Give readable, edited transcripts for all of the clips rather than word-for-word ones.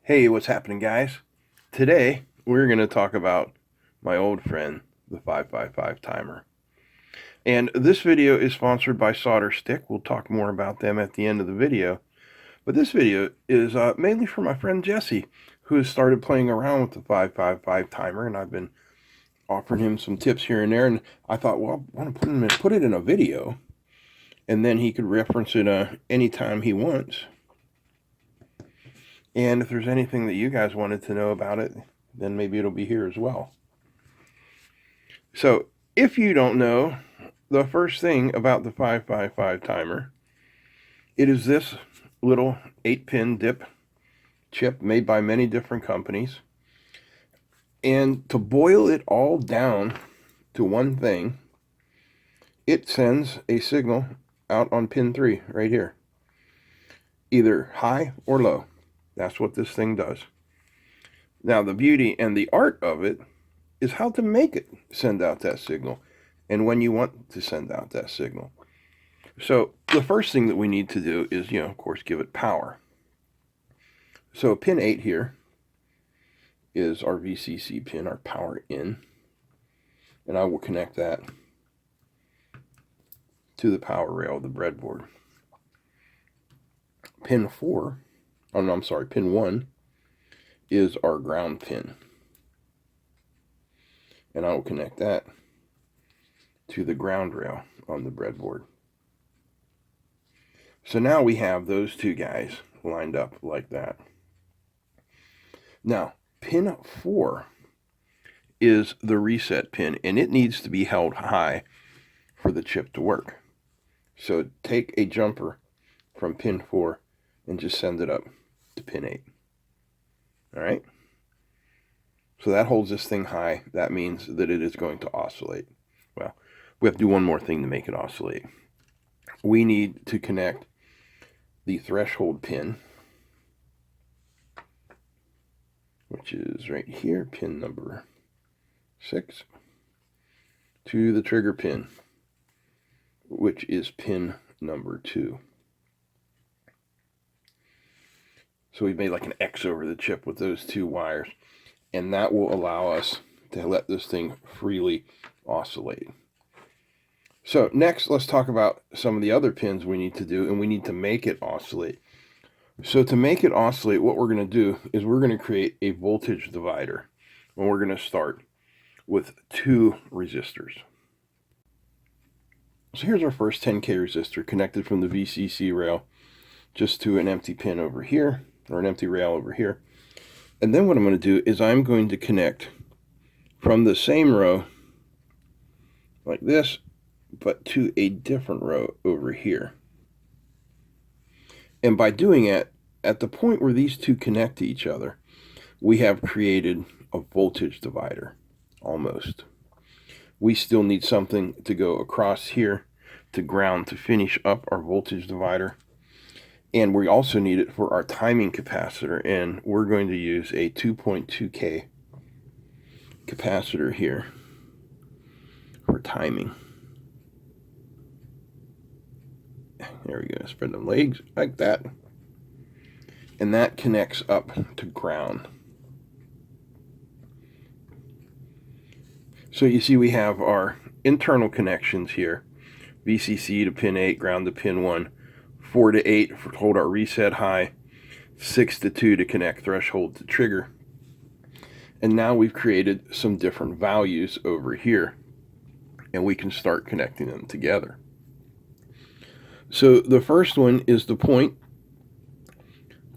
Hey, what's happening, guys? Today, we're going to talk about my old friend, the 555 timer. And this video is sponsored by Solderstick. We'll talk more about them at the end of the video. But this video is mainly for my friend Jesse, who has started playing around with the 555 timer, and I've been offering him some tips here and there. And I thought, well, I want to put it in a video, and then he could reference it anytime he wants. And if there's anything that you guys wanted to know about it, then maybe it'll be here as well. So if you don't know, the first thing about the 555 timer, it is this little 8-pin dip chip made by many different companies. And to boil it all down to one thing, it sends a signal out on pin 3 right here, either high or low. That's what this thing does. Now, the beauty and the art of it is how to make it send out that signal and when you want to send out that signal. So the first thing that we need to do is, of course, give it power. So pin 8 here is our VCC pin, our power in. And I will connect that to the power rail of the breadboard. Pin 1 is our ground pin. And I will connect that to the ground rail on the breadboard. So now we have those two guys lined up like that. Now, pin 4 is the reset pin, and it needs to be held high for the chip to work. So take a jumper from pin 4 and just send it up to pin 8. All right? So that holds this thing high. That means that it is going to oscillate. Well, we have to do one more thing to make it oscillate. We need to connect the threshold pin, which is right here, pin number 6, to the trigger pin, which is pin number 2. So we've made like an X over the chip with those two wires, and that will allow us to let this thing freely oscillate. So next, let's talk about some of the other pins we need to do, and we need to make it oscillate. So to make it oscillate, what we're going to do is we're going to create a voltage divider, and we're going to start with 2 resistors. So here's our first 10K resistor connected from the VCC rail just to an empty pin over here, or an empty rail over here. And then what I'm going to do is I'm going to connect from the same row like this, but to a different row over here. And by doing it, at the point where these two connect to each other, we have created a voltage divider, almost. We still need something to go across here to ground to finish up our voltage divider. And we also need it for our timing capacitor, and we're going to use a 2.2K capacitor here for timing. There we go, spread them legs like that. And that connects up to ground. So you see we have our internal connections here. VCC to pin 8, ground to pin 1. 4 to 8 to hold our reset high, 6 to 2 to connect threshold to trigger. And now we've created some different values over here, and we can start connecting them together. So the first one is the point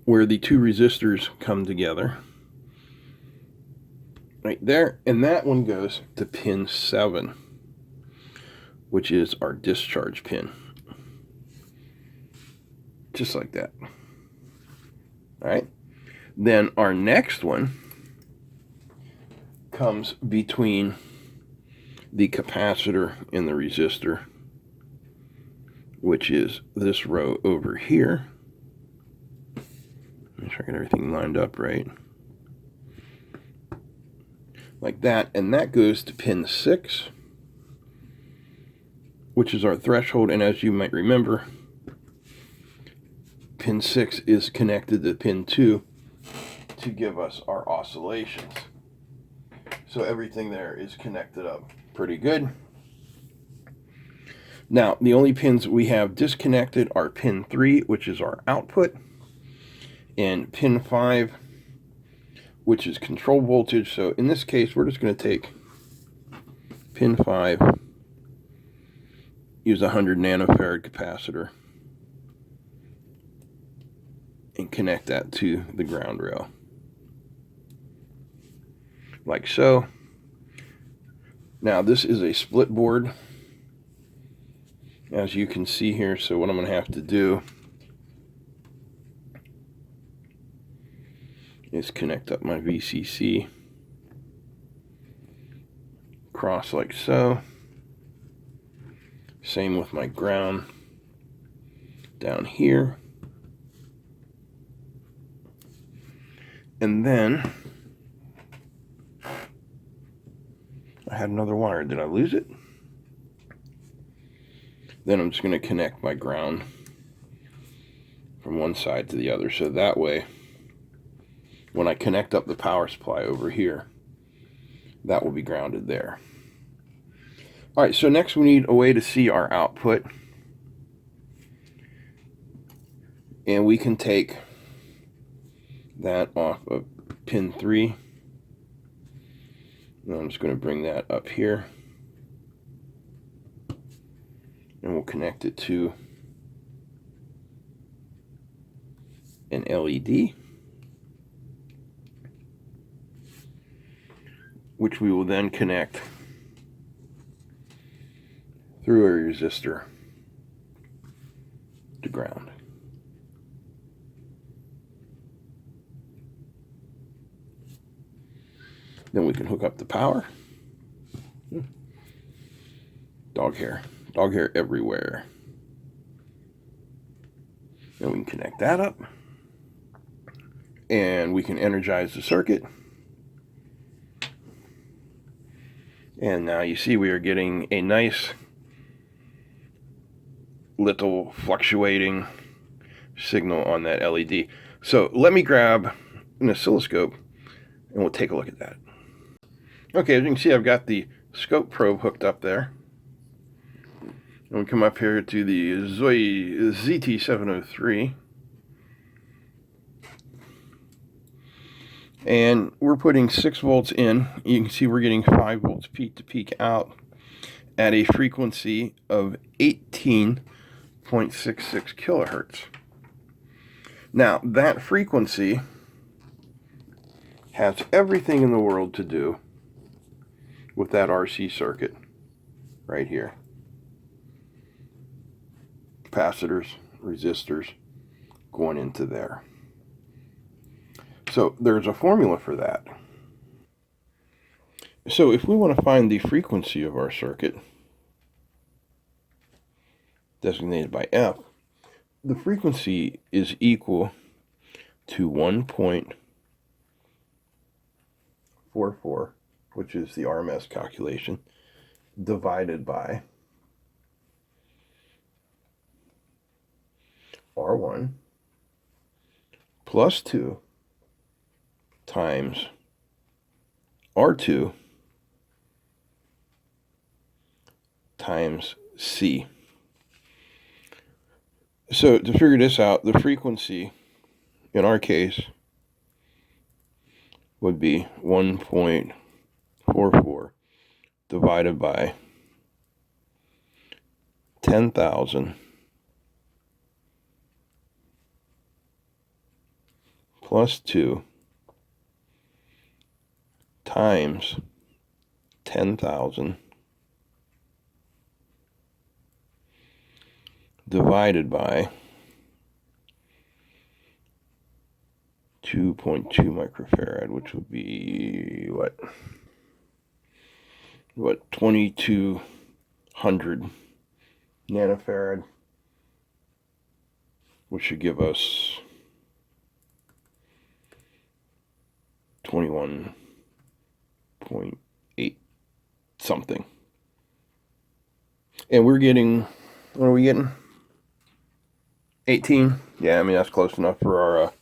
where the 2 resistors come together, right there, and that one goes to pin 7, which is our discharge pin. Just like that. All right. Then our next one comes between the capacitor and the resistor, which is this row over here. Make sure I get everything lined up right. Like that. And that goes to pin 6, which is our threshold. And as you might remember, pin 6 is connected to pin 2, to give us our oscillations. So everything there is connected up pretty good. Now, the only pins we have disconnected are pin 3, which is our output, and pin 5, which is control voltage. So in this case, we're just going to take pin 5, use a 100 nanofarad capacitor, and connect that to the ground rail, like so. Now, this is a split board, as you can see here. So what I'm going to have to do is connect up my VCC across like so. Same with my ground down here. And then I had another wire. Did I lose it? Then I'm just going to connect my ground from one side to the other, so that way when I connect up the power supply over here, that will be grounded there. Alright, so next we need a way to see our output, and we can take that off of pin 3. And I'm just going to bring that up here, and we'll connect it to an LED, which we will then connect through a resistor to ground. Then we can hook up the power. Dog hair everywhere. Then we can connect that up, and we can energize the circuit. And now you see we are getting a nice little fluctuating signal on that LED. So let me grab an oscilloscope and we'll take a look at that. Okay, as you can see, I've got the scope probe hooked up there. And we come up here to the ZT703. And we're putting 6 volts in. You can see we're getting 5 volts peak to peak out at a frequency of 18.66 kilohertz. Now, that frequency has everything in the world to do with that RC circuit right here. Capacitors, resistors going into there. So there's a formula for that. So if we want to find the frequency of our circuit, designated by F, the frequency is equal to 1.44, which is the RMS calculation, divided by R1 plus 2 times R2 times C. So to figure this out, the frequency in our case would be 1.44 divided by 10,000 plus 2 times 10,000 divided by 2.2 microfarad, which would be what 2200 nanofarad, which should give us 21.8 something. And we're getting, what are we getting? 18? Yeah, I mean, that's close enough for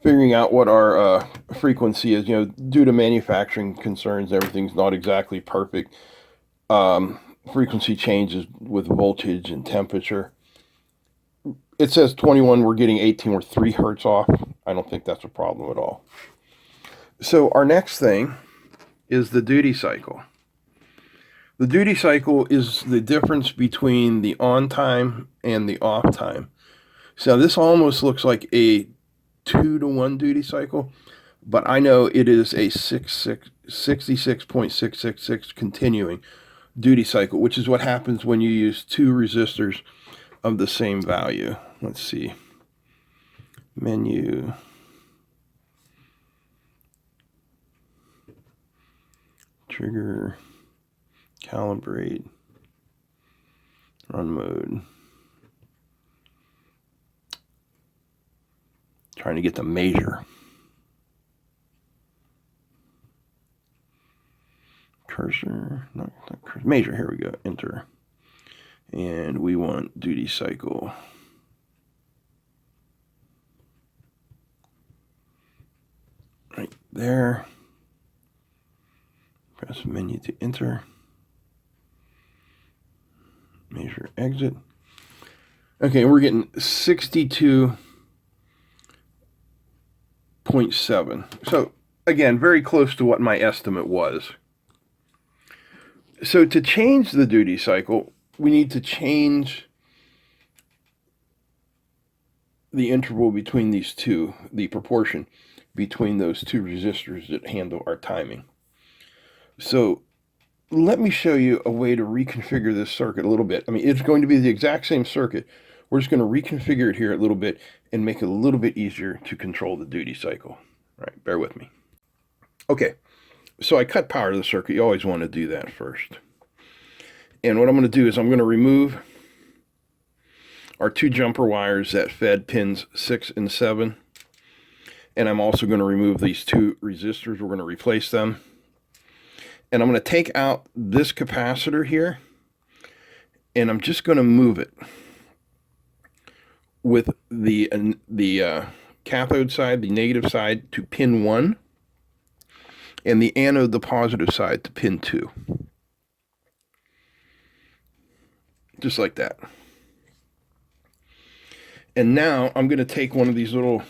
figuring out what our frequency is. You know, due to manufacturing concerns, everything's not exactly perfect. Frequency changes with voltage and temperature. It says 21, we're getting 18, we're 3 hertz off. I don't think that's a problem at all. So our next thing is the duty cycle. The duty cycle is the difference between the on time and the off time. So this almost looks like a 2-to-1 duty cycle, but I know it is a 66.666 continuing duty cycle, which is what happens when you use 2 resistors of the same value. Let's see. Menu. Trigger. Calibrate. Run mode. Trying to get the measure. Cursor. Not cursor. Measure. Here we go. Enter. And we want duty cycle. Right there. Press menu to enter. Measure exit. Okay, we're getting 62.7. So again, very close to what my estimate was. So to change the duty cycle, we need to change the interval between these two, the proportion between those 2 resistors that handle our timing. So let me show you a way to reconfigure this circuit a little bit. I mean, it's going to be the exact same circuit. We're just going to reconfigure it here a little bit and make it a little bit easier to control the duty cycle. All right, bear with me. Okay, so I cut power to the circuit. You always want to do that first. And what I'm going to do is I'm going to remove our 2 jumper wires that fed pins 6 and 7. And I'm also going to remove these 2 resistors. We're going to replace them. And I'm going to take out this capacitor here, and I'm just going to move it with the cathode side, the negative side, to pin 1, and the anode, the positive side, to pin 2. Just like that. And now I'm going to take one of these little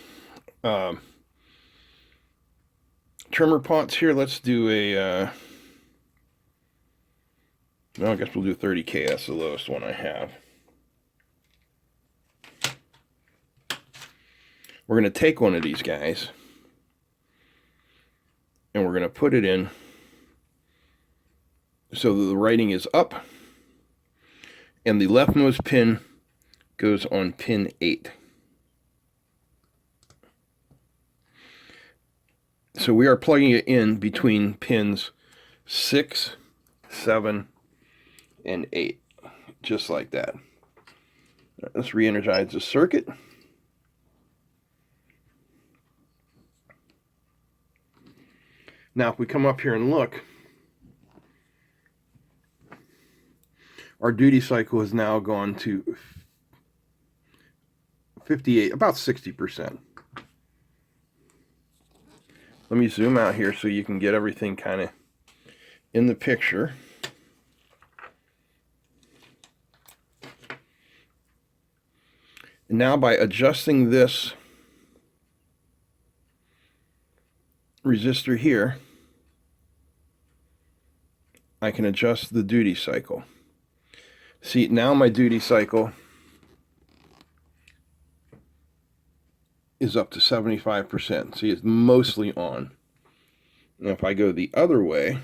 trimmer pots here. Let's do a... well, I guess we'll do 30K. That's the lowest one I have. We're going to take one of these guys, and we're going to put it in so that the writing is up, and the leftmost pin goes on pin 8. So we are plugging it in between pins 6, 7, and 8, just like that. Let's re-energize the circuit. Now if we come up here and look, our duty cycle has now gone to 58, about 60%. Let me zoom out here so you can get everything kind of in the picture. And now by adjusting this resistor here, I can adjust the duty cycle. See, now my duty cycle is up to 75%. See, it's mostly on. Now if I go the other way,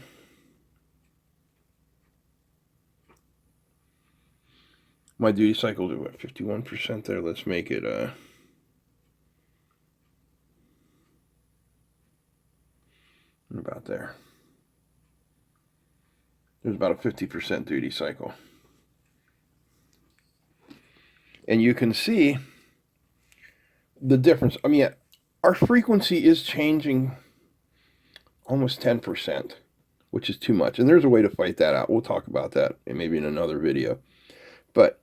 my duty cycle is what, 51% there? Let's make it about there. There's about a 50% duty cycle. And you can see the difference. I mean, our frequency is changing almost 10%, which is too much. And there's a way to fight that out. We'll talk about that maybe in another video. But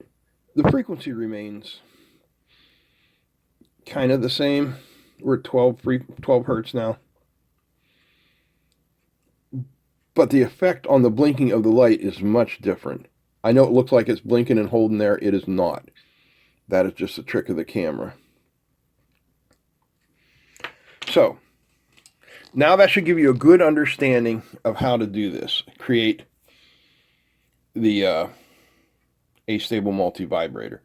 the frequency remains kind of the same. We're at 12 hertz now. But the effect on the blinking of the light is much different. I know it looks like it's blinking and holding there. It is not. That is just a trick of the camera. So, now that should give you a good understanding of how to do this. Create the astable multi-vibrator.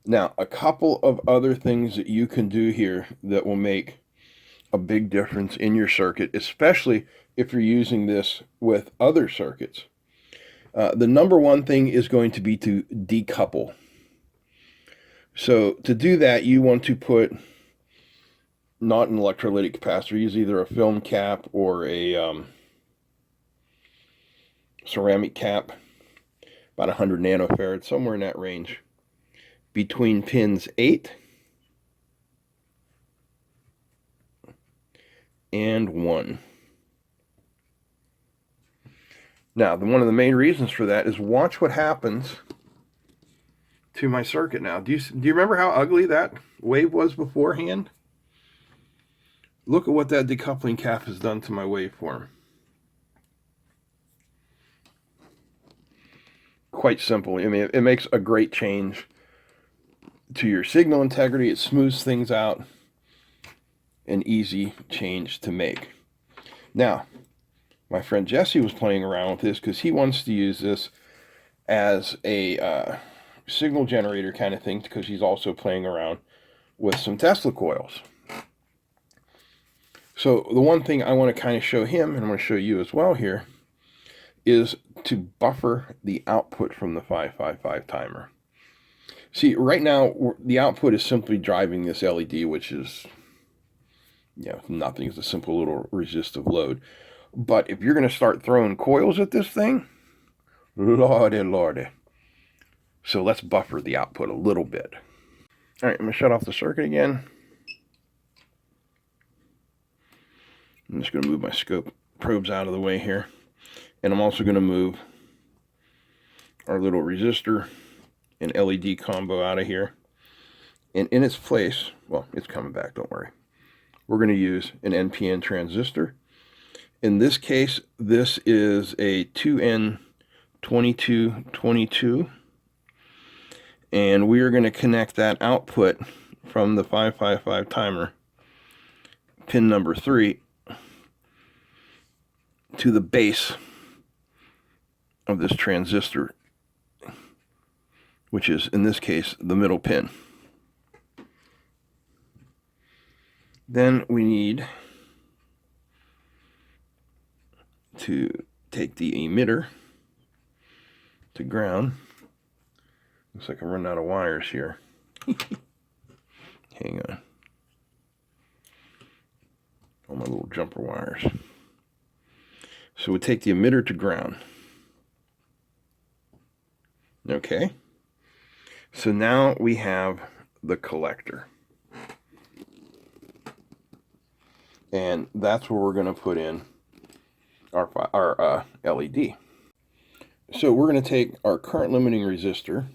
Now, a couple of other things that you can do here that will make a big difference in your circuit, especially if you're using this with other circuits. The number one thing is going to be to decouple. So to do that, you want to put not an electrolytic capacitor, use either a film cap or a ceramic cap, about 100 nanofarads, somewhere in that range, between pins 8 and 1. Now, one of the main reasons for that is watch what happens to my circuit now. Do you remember how ugly that wave was beforehand? Look at what that decoupling cap has done to my waveform. Quite simple. I mean, it makes a great change to your signal integrity. It smooths things out. An easy change to make. Now, my friend Jesse was playing around with this because he wants to use this as a signal generator kind of thing, because he's also playing around with some Tesla coils. So the one thing I want to kind of show him, and I'm going to show you as well here, is to buffer the output from the 555 timer. See, right now the output is simply driving this LED, which is, nothing. It's a simple little resistive load. But if you're going to start throwing coils at this thing, lordy. So let's buffer the output a little bit. All right, I'm going to shut off the circuit again. I'm just going to move my scope probes out of the way here. And I'm also going to move our little resistor and LED combo out of here. And in its place, well, it's coming back, don't worry. We're going to use an NPN transistor. In this case, this is a 2N2222. And we are going to connect that output from the 555 timer, pin number 3, to the base of this transistor, which is, in this case, the middle pin. Then we need to take the emitter to ground. Looks like I'm running out of wires here. Hang on. All my little jumper wires. So we take the emitter to ground. Okay. So now we have the collector. And that's where we're going to put in our LED. So we're going to take our current limiting resistor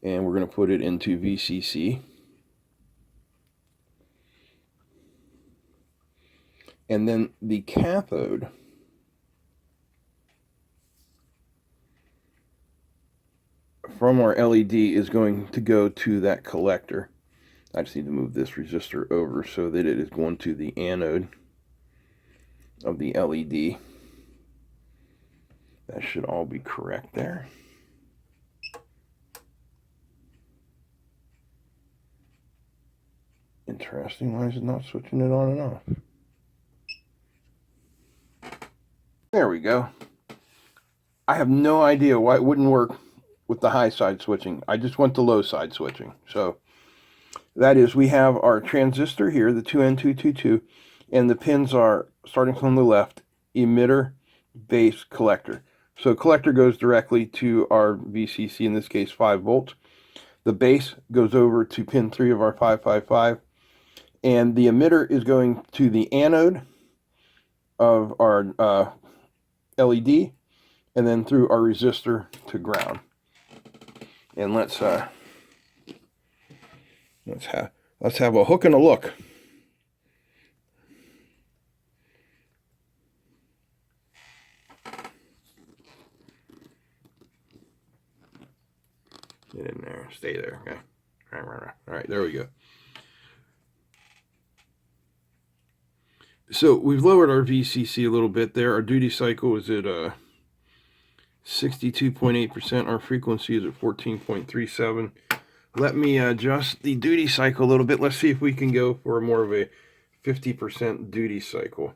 and we're going to put it into VCC. And then the cathode from our LED is going to go to that collector. I just need to move this resistor over so that it is going to the anode of the LED. That should all be correct there. Interesting. Why is it not switching it on and off? There we go. I have no idea why it wouldn't work with the high side switching. I just went to low side switching. So that is, we have our transistor here, the 2N222, and the pins are, starting from the left, emitter, base, collector. So collector goes directly to our VCC, in this case 5 volts. The base goes over to pin 3 of our 555. And the emitter is going to the anode of our LED, and then through our resistor to ground. And let's Let's have a hook and a look. Get in there. Stay there. Okay. All right, there we go. So we've lowered our VCC a little bit there. Our duty cycle is at 62.8%. Our frequency is at 14.37. Let me adjust the duty cycle a little bit. Let's see if we can go for more of a 50% duty cycle.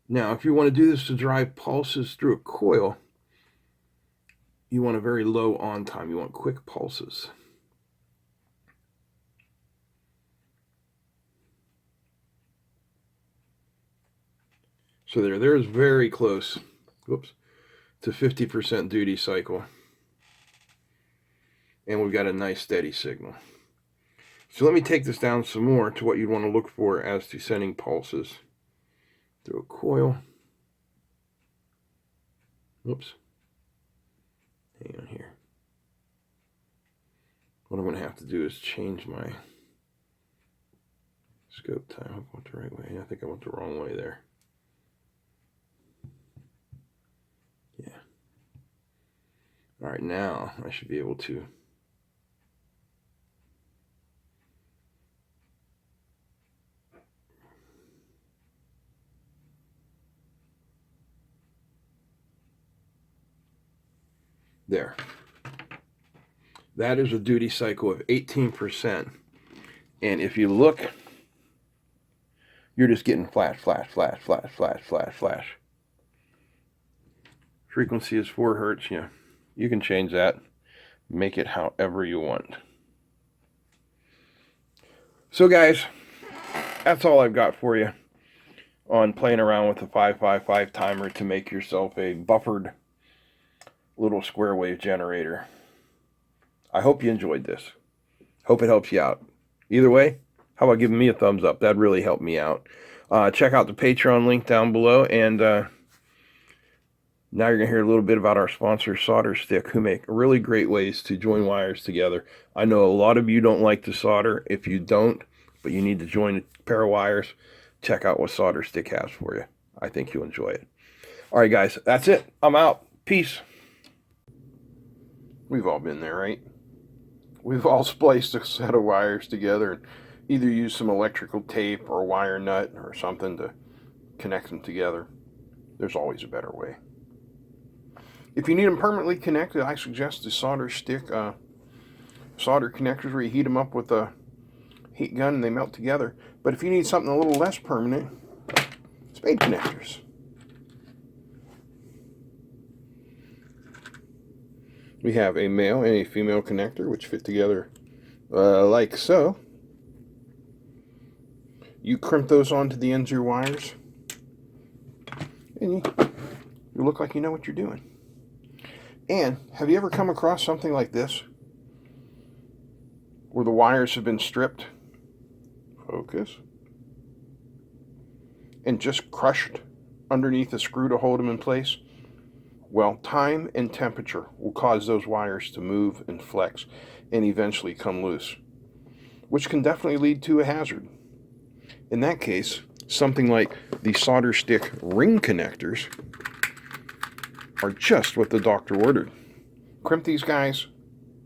Now, if you want to do this to drive pulses through a coil, you want a very low on time. You want quick pulses. So there is very close, whoops, to 50% duty cycle. And we've got a nice steady signal. So let me take this down some more to what you'd want to look for as to sending pulses through a coil. Whoops. Hang on here. What I'm going to have to do is change my scope time. I hope I went the right way. I think I went the wrong way there. Yeah. All right, now I should be able to there. That is a duty cycle of 18%. And if you look, you're just getting flash, flash, flash, flash, flash, flash, flash. Frequency is 4 hertz. Yeah, you can change that. Make it however you want. So guys, that's all I've got for you on playing around with the 555 timer to make yourself a buffered little square wave generator. I hope you enjoyed this. Hope it helps you out. Either way, how about giving me a thumbs up? That'd really help me out. Check out the Patreon link down below. And now you're going to hear a little bit about our sponsor, Solderstick, who make really great ways to join wires together. I know a lot of you don't like to solder. If you don't, but you need to join a pair of wires, check out what Solderstick has for you. I think you'll enjoy it. All right, guys, that's it. I'm out. Peace. We've all been there, right? We've all spliced a set of wires together and either used some electrical tape or a wire nut or something to connect them together. There's always a better way. If you need them permanently connected, I suggest the Solderstick solder connectors where you heat them up with a heat gun and they melt together. But if you need something a little less permanent, spade connectors. We have a male and a female connector which fit together like so. You crimp those onto the ends of your wires and you look like you know what you're doing. And have you ever come across something like this where the wires have been stripped, focus, and just crushed underneath a screw to hold them in place? Well, time and temperature will cause those wires to move and flex and eventually come loose, which can definitely lead to a hazard. In that case, something like the Solderstick ring connectors are just what the doctor ordered. Crimp these guys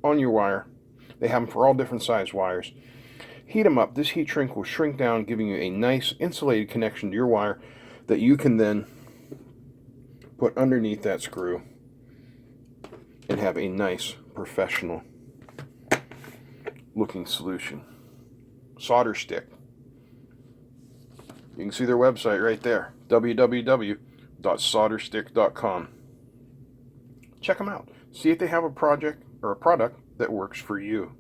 on your wire. They have them for all different size wires. Heat them up. This heat shrink will shrink down, giving you a nice insulated connection to your wire that you can then put underneath that screw and have a nice professional looking solution. Solderstick. You can see their website right there, www.solderstick.com. Check them out. See if they have a project or a product that works for you.